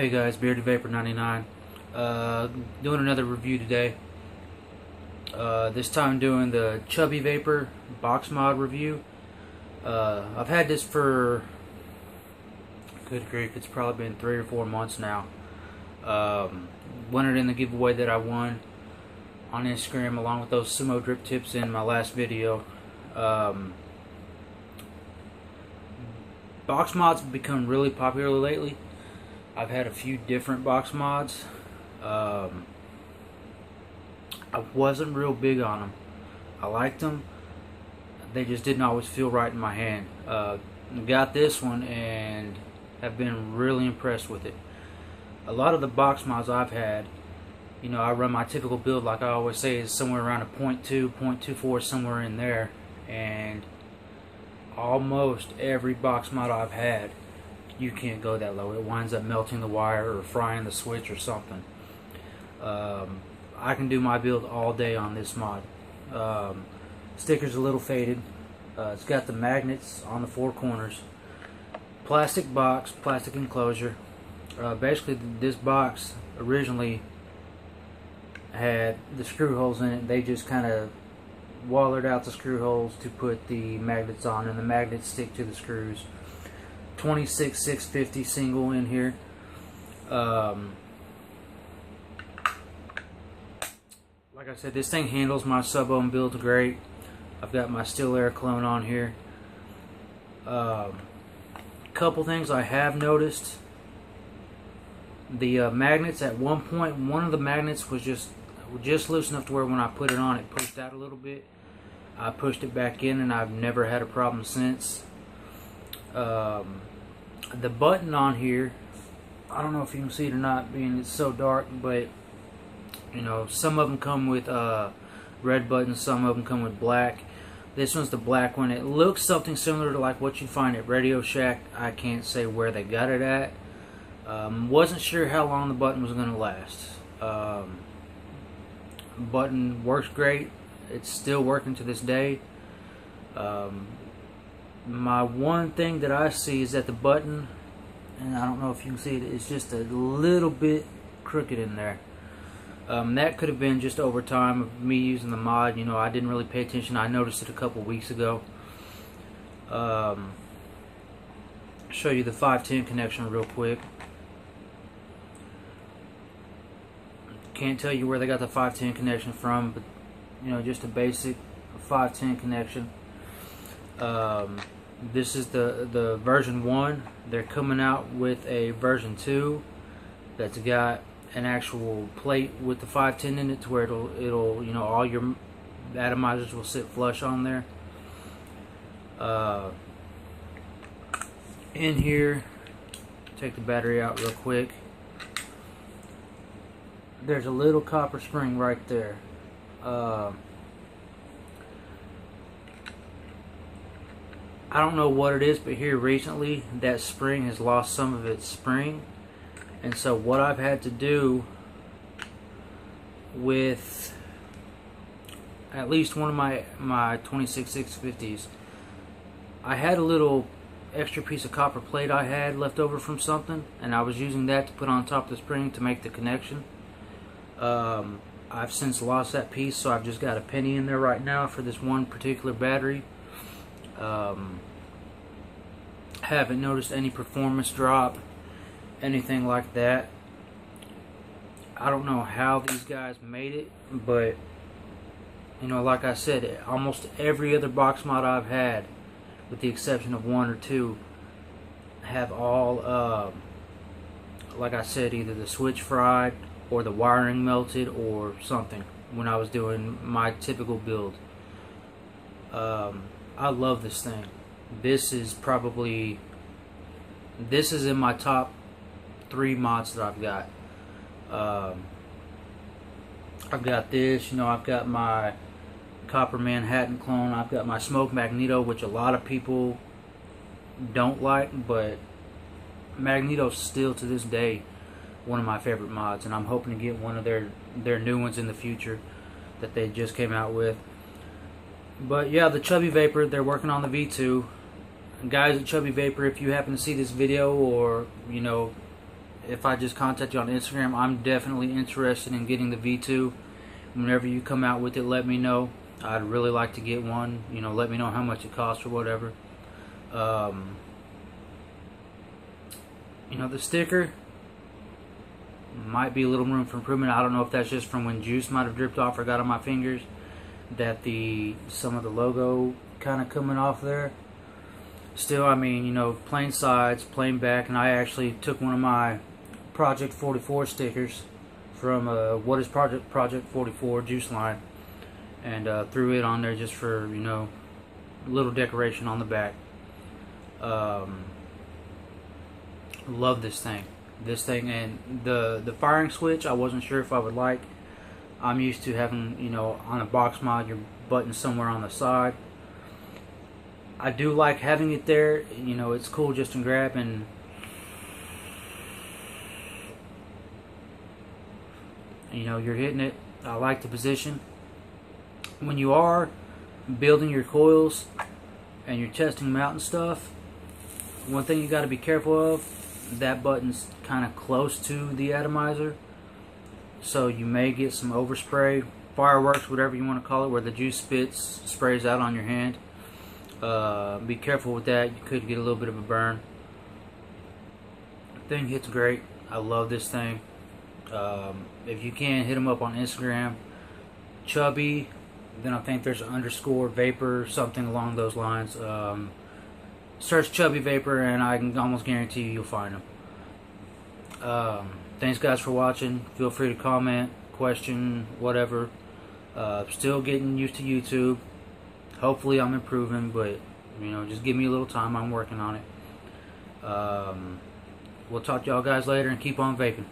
Hey guys, Bearded Vapor 99. Doing another review today. This time doing the Chubby Vapor box mod review. I've had this for, good grief, it's probably been 3 or 4 months now. Won it in the giveaway that I won on Instagram along with those sumo drip tips in my last video. Box mods have become really popular lately. I've had a few different box mods. I wasn't real big on them. I liked them. They just didn't always feel right in my hand. Got this one and have been really impressed with it. A lot of the box mods I've had, you know, I run my typical build, like I always say, is somewhere around a 0.2, 0.24, somewhere in there. And almost every box mod I've had, you can't go that low. It winds up melting the wire or frying the switch or something. I can do my build all day on this mod. Sticker's a little faded. It's got the magnets on the 4 corners. Plastic box, plastic enclosure. Basically, this box originally had the screw holes in it. They just kind of wallered out the screw holes to put the magnets on, and the magnets stick to the screws. 26/650 single in here. Like I said, this thing handles my sub-ohm build great. I've got my Still Air clone on here. Couple things I have noticed. The magnets, at one point, one of the magnets was just loose enough to where when I put it on, it pushed out a little bit. I pushed it back in and I've never had a problem since. The button on here, I don't know if you can see it or not, being it's so dark, but you know, some of them come with red buttons, some of them come with black. This one's the black one. It looks something similar to like what you find at Radio Shack. I can't say where they got it at. Wasn't sure how long the button was going to last. Button works great. It's still working to this day. My one thing that I see is that the button, and I don't know if you can see it, it's just a little bit crooked in there. That could have been just over time of me using the mod. You know, I didn't really pay attention. I noticed it a couple weeks ago. Show you the 510 connection real quick. Can't tell you where they got the 510 connection from, but you know, just a basic 510 connection. This is the version 1. They're coming out with a version 2 that's got an actual plate with the 510 in it, to where it'll you know, all your atomizers will sit flush on there. In here, take the battery out real quick. There's a little copper spring right there. I don't know what it is, but here recently that spring has lost some of its spring, and so what I've had to do with at least one of my 26/650s, I had a little extra piece of copper plate I had left over from something, and I was using that to put on top of the spring to make the connection. I've since lost that piece, so I've just got a penny in there right now for this one particular battery. Haven't noticed any performance drop, anything like that. I don't know how these guys made it, but you know, like I said, almost every other box mod I've had, with the exception of 1 or 2, have all, like I said, either the switch fried or the wiring melted or something when I was doing my typical build. I love this thing. This is in my top 3 mods that I've got. I've got this, you know, I've got my Copper Manhattan clone, I've got my Smoke Magneto, which a lot of people don't like, but Magneto's still to this day one of my favorite mods, and I'm hoping to get one of their new ones in the future that they just came out with. But yeah, the Chubby Vapor, they're working on the V2. And guys at Chubby Vapor, if you happen to see this video, or you know, if I just contact you on Instagram, I'm definitely interested in getting the V2. Whenever you come out with it, let me know. I'd really like to get one. You know, let me know how much it costs or whatever. You know, the sticker might be a little room for improvement. I don't know if that's just from when juice might have dripped off or got on my fingers, that some of the logo kind of coming off there. Still, I mean, you know, plain sides, plain back, and I actually took one of my Project 44 stickers from What is Project 44 juice line, and threw it on there just for, you know, a little decoration on the back. Love this thing. And the firing switch, I wasn't sure if I would like. I'm used to having, you know, on a box mod, your button somewhere on the side. I do like having it there. You know, it's cool just to grab and you know, you're hitting it. I like the position. When you are building your coils and you're testing them out and stuff, one thing you got to be careful of, that button's kind of close to the atomizer, so you may get some overspray, fireworks, whatever you want to call it, where the juice sprays out on your hand. Be careful with that. You could get a little bit of a burn. The thing hits great. I love this thing. If you can, hit them up on Instagram, Chubby, then I think there's an _Vapor, something along those lines. Search Chubby Vapor and I can almost guarantee you'll find them. Thanks guys for watching. Feel free to comment, question, whatever. Still getting used to YouTube. Hopefully I'm improving, but you know, just give me a little time. I'm working on it. We'll talk to y'all guys later and keep on vaping.